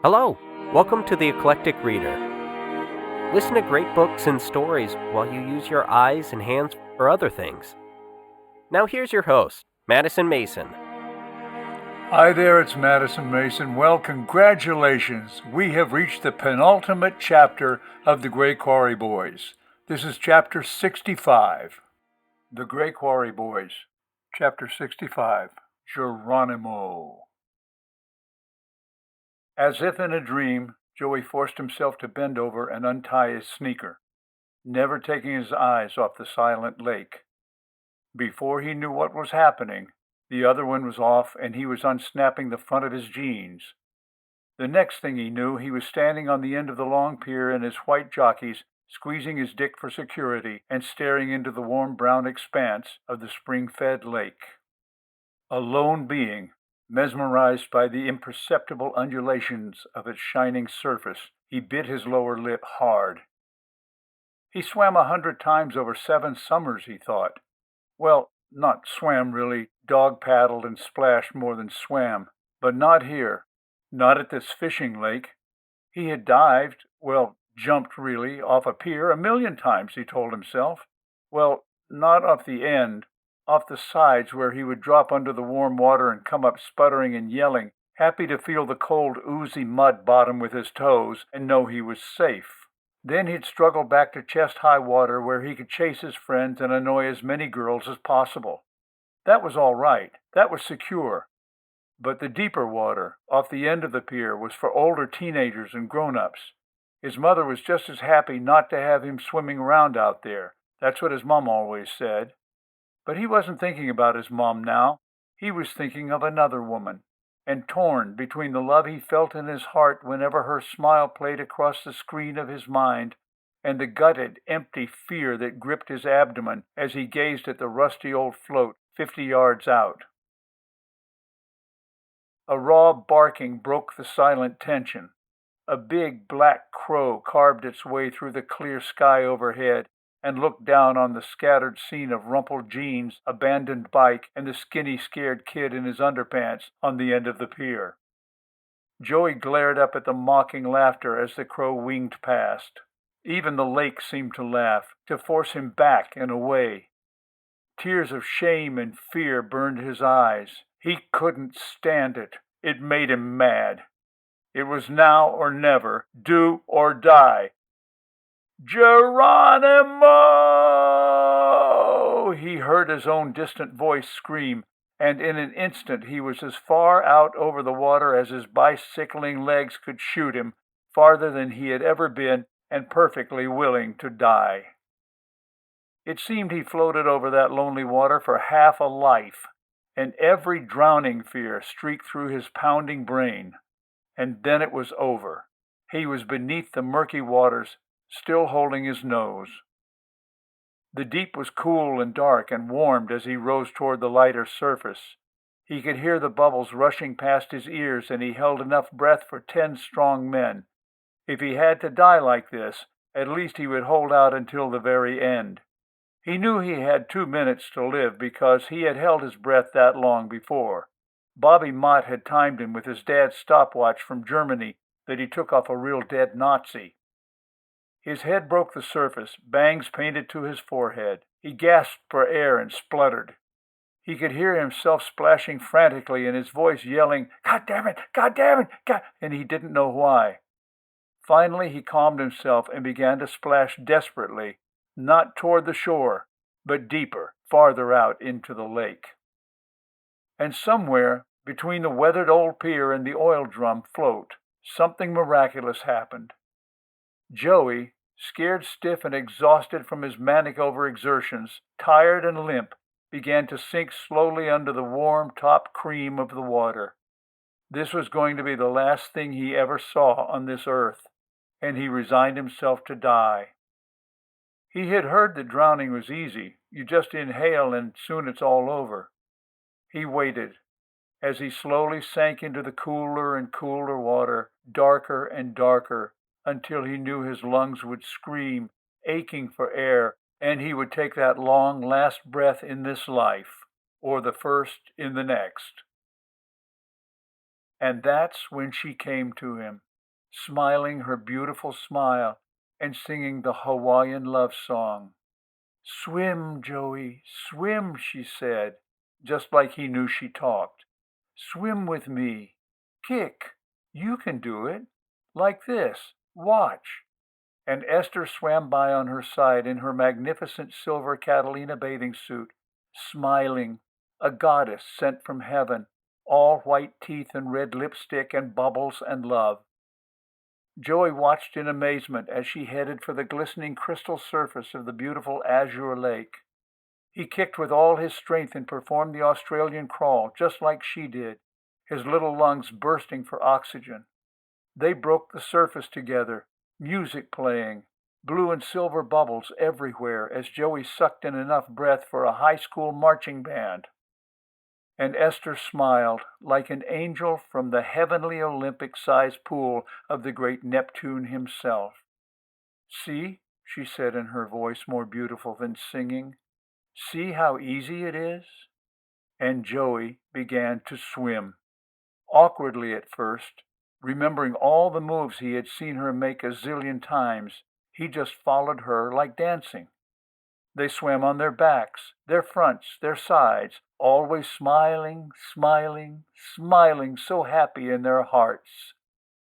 Hello, welcome to the Eclectic Reader. Listen to great books and stories while you use your eyes and hands for other things. Now here's your host, Madison Mason. Hi there, it's Madison Mason. Well, congratulations. We have reached the penultimate chapter of the Gray Quarry Boys. This is chapter 65. The Gray Quarry Boys. Chapter 65. Geronimo. As if in a dream, Joey forced himself to bend over and untie his sneaker, never taking his eyes off the silent lake. Before he knew what was happening, the other one was off and he was unsnapping the front of his jeans. The next thing he knew, he was standing on the end of the long pier in his white jockeys, squeezing his dick for security and staring into the warm brown expanse of the spring-fed lake. A lone being, mesmerized by the imperceptible undulations of its shining surface, he bit his lower lip hard. He swam 100 times over 7 summers, he thought. Well, not swam really, dog paddled and splashed more than swam, but not here, not at this fishing lake. He had dived, well, jumped really, off a pier 1,000,000 times, he told himself. Well, not off the end, off the sides where he would drop under the warm water and come up sputtering and yelling, happy to feel the cold, oozy mud bottom with his toes and know he was safe. Then he'd struggle back to chest-high water where he could chase his friends and annoy as many girls as possible. That was all right. That was secure. But the deeper water, off the end of the pier, was for older teenagers and grown-ups. His mother was just as happy not to have him swimming around out there. That's what his mom always said. But he wasn't thinking about his mom now. He was thinking of another woman, and torn between the love he felt in his heart whenever her smile played across the screen of his mind, and the gutted, empty fear that gripped his abdomen as he gazed at the rusty old float 50 yards out. A raw barking broke the silent tension. A big black crow carved its way through the clear sky overhead and looked down on the scattered scene of rumpled jeans, abandoned bike, and the skinny, scared kid in his underpants on the end of the pier. Joey glared up at the mocking laughter as the crow winged past. Even the lake seemed to laugh, to force him back and away. Tears of shame and fear burned his eyes. He couldn't stand it. It made him mad. It was now or never, do or die. "Geronimo!" He heard his own distant voice scream, and in an instant he was as far out over the water as his bicycling legs could shoot him, farther than he had ever been, and perfectly willing to die. It seemed he floated over that lonely water for half a life, and every drowning fear streaked through his pounding brain. And then it was over. He was beneath the murky waters, still holding his nose. The deep was cool and dark and warmed as he rose toward the lighter surface. He could hear the bubbles rushing past his ears, and he held enough breath for 10 strong men. If he had to die like this, at least he would hold out until the very end. He knew he had 2 minutes to live because he had held his breath that long before. Bobby Mott had timed him with his dad's stopwatch from Germany that he took off a real dead Nazi. His head broke the surface, bangs painted to his forehead. He gasped for air and spluttered. He could hear himself splashing frantically and his voice yelling, "God damn it! God damn it! God," and he didn't know why. Finally, he calmed himself and began to splash desperately, not toward the shore, but deeper, farther out into the lake. And somewhere, between the weathered old pier and the oil drum float, something miraculous happened. Joey, scared stiff and exhausted from his manic overexertions, tired and limp, began to sink slowly under the warm top cream of the water. This was going to be the last thing he ever saw on this earth, and he resigned himself to die. He had heard that drowning was easy. You just inhale and soon it's all over. He waited as he slowly sank into the cooler and cooler water, darker and darker, until he knew his lungs would scream, aching for air, and he would take that long last breath in this life, or the first in the next. And that's when she came to him, smiling her beautiful smile and singing the Hawaiian love song. "Swim, Joey, swim," she said, just like he knew she talked. "Swim with me. Kick. You can do it. Like this. Watch." And Esther swam by on her side in her magnificent silver Catalina bathing suit, smiling, a goddess sent from heaven, all white teeth and red lipstick and bubbles and love. Joey watched in amazement as she headed for the glistening crystal surface of the beautiful azure lake. He kicked with all his strength and performed the Australian crawl, just like she did, his little lungs bursting for oxygen. They broke the surface together, music playing, blue and silver bubbles everywhere as Joey sucked in enough breath for a high school marching band. And Esther smiled like an angel from the heavenly Olympic-sized pool of the great Neptune himself. "See," she said in her voice more beautiful than singing, "see how easy it is?" And Joey began to swim, awkwardly at first, remembering all the moves he had seen her make a zillion times. He just followed her like dancing. They swam on their backs, their fronts, their sides, always smiling, smiling, smiling, so happy in their hearts.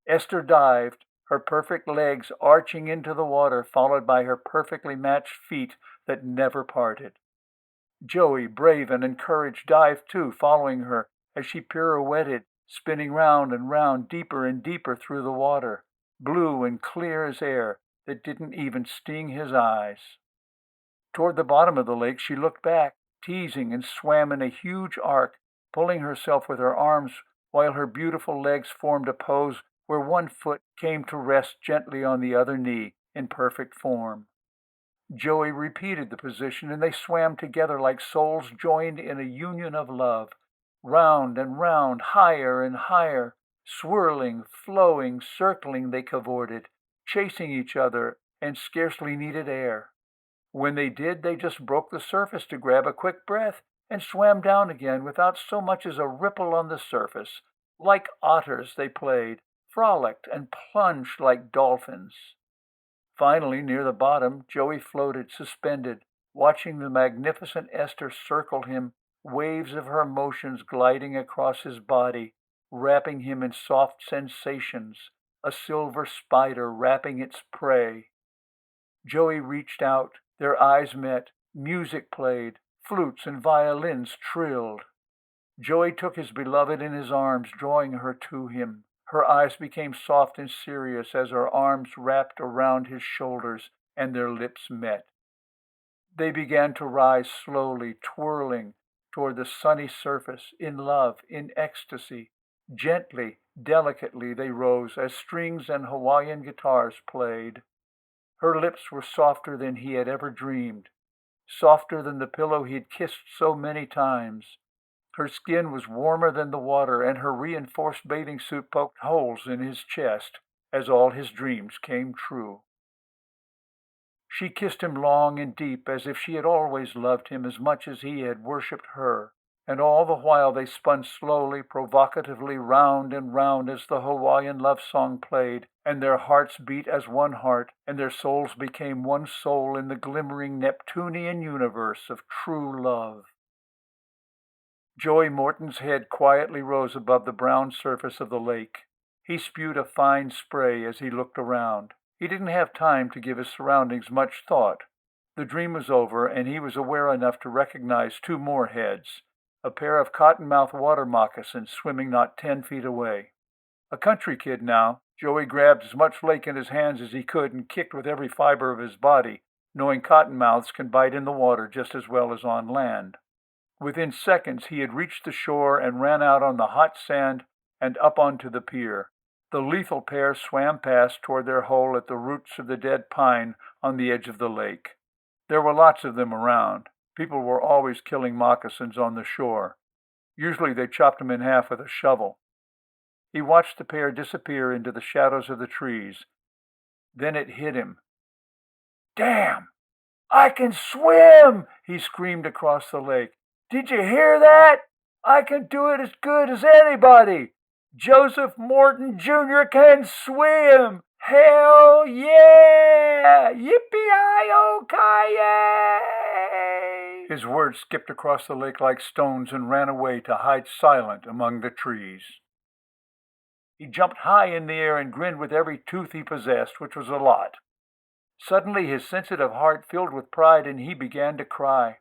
Esther dived, her perfect legs arching into the water, followed by her perfectly matched feet that never parted. Joey, brave and encouraged, dived too, following her as she pirouetted, spinning round and round, deeper and deeper through the water, blue and clear as air that didn't even sting his eyes. Toward the bottom of the lake she looked back, teasing, and swam in a huge arc, pulling herself with her arms while her beautiful legs formed a pose where one foot came to rest gently on the other knee in perfect form. Joey repeated the position, and they swam together like souls joined in a union of love. Round and round, higher and higher, swirling, flowing, circling, they cavorted, chasing each other, and scarcely needed air. When they did, they just broke the surface to grab a quick breath and swam down again without so much as a ripple on the surface. Like otters they played, frolicked, and plunged like dolphins. Finally, near the bottom, Joey floated, suspended, watching the magnificent Esther circle him, waves of her motions gliding across his body, wrapping him in soft sensations, a silver spider wrapping its prey. Joey reached out, their eyes met, music played, flutes and violins trilled. Joey took his beloved in his arms, drawing her to him. Her eyes became soft and serious as her arms wrapped around his shoulders and their lips met. They began to rise slowly, twirling toward the sunny surface, in love, in ecstasy. Gently, delicately they rose as strings and Hawaiian guitars played. Her lips were softer than he had ever dreamed, softer than the pillow he had kissed so many times. Her skin was warmer than the water, and her reinforced bathing suit poked holes in his chest as all his dreams came true. She kissed him long and deep, as if she had always loved him as much as he had worshipped her, and all the while they spun slowly, provocatively round and round as the Hawaiian love song played, and their hearts beat as one heart, and their souls became one soul in the glimmering Neptunian universe of true love. Joey Morton's head quietly rose above the brown surface of the lake. He spewed a fine spray as he looked around. He didn't have time to give his surroundings much thought. The dream was over, and he was aware enough to recognize two more heads, a pair of cottonmouth water moccasins swimming not 10 feet away. A country kid now, Joey grabbed as much lake in his hands as he could and kicked with every fiber of his body, knowing cottonmouths can bite in the water just as well as on land. Within seconds he had reached the shore and ran out on the hot sand and up onto the pier. The lethal pair swam past toward their hole at the roots of the dead pine on the edge of the lake. There were lots of them around. People were always killing moccasins on the shore. Usually they chopped them in half with a shovel. He watched the pair disappear into the shadows of the trees. Then it hit him. "Damn! I can swim!" he screamed across the lake. "Did you hear that? I can do it as good as anybody! Joseph Morton Jr. can swim! Hell yeah! Yippee-i-o-ki-yay! His words skipped across the lake like stones and ran away to hide silent among the trees. He jumped high in the air and grinned with every tooth he possessed, which was a lot. Suddenly his sensitive heart filled with pride and he began to cry.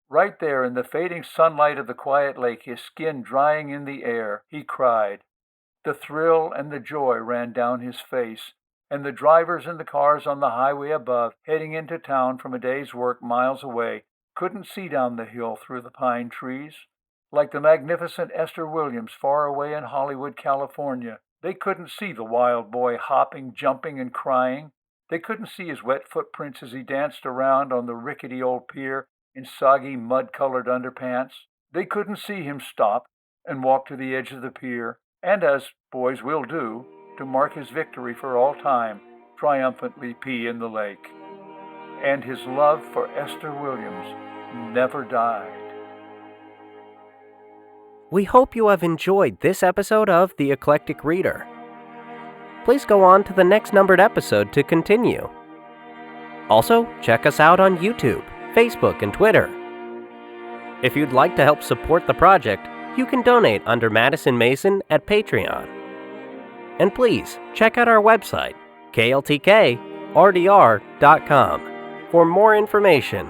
Right there in the fading sunlight of the quiet lake, his skin drying in the air, he cried. The thrill and the joy ran down his face, and the drivers in the cars on the highway above, heading into town from a day's work miles away, couldn't see down the hill through the pine trees. Like the magnificent Esther Williams far away in Hollywood, California, they couldn't see the wild boy hopping, jumping, and crying. They couldn't see his wet footprints as he danced around on the rickety old pier in soggy, mud-colored underpants. They couldn't see him stop and walk to the edge of the pier, and as boys will do, to mark his victory for all time, triumphantly pee in the lake. And his love for Esther Williams never died. We hope you have enjoyed this episode of The Eclectic Reader. Please go on to the next numbered episode to continue. Also, check us out on YouTube, Facebook, and Twitter. If you'd like to help support the project, you can donate under Madison Mason at Patreon. And please, check out our website, kltkrdr.com, for more information.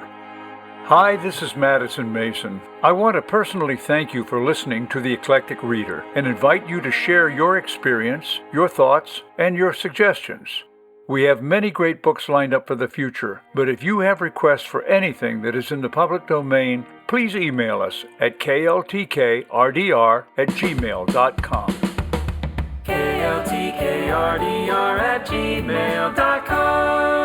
Hi, this is Madison Mason. I want to personally thank you for listening to The Eclectic Reader and invite you to share your experience, your thoughts, and your suggestions. We have many great books lined up for the future, but if you have requests for anything that is in the public domain, please email us at kltkrdr@gmail.com. kltkrdr@gmail.com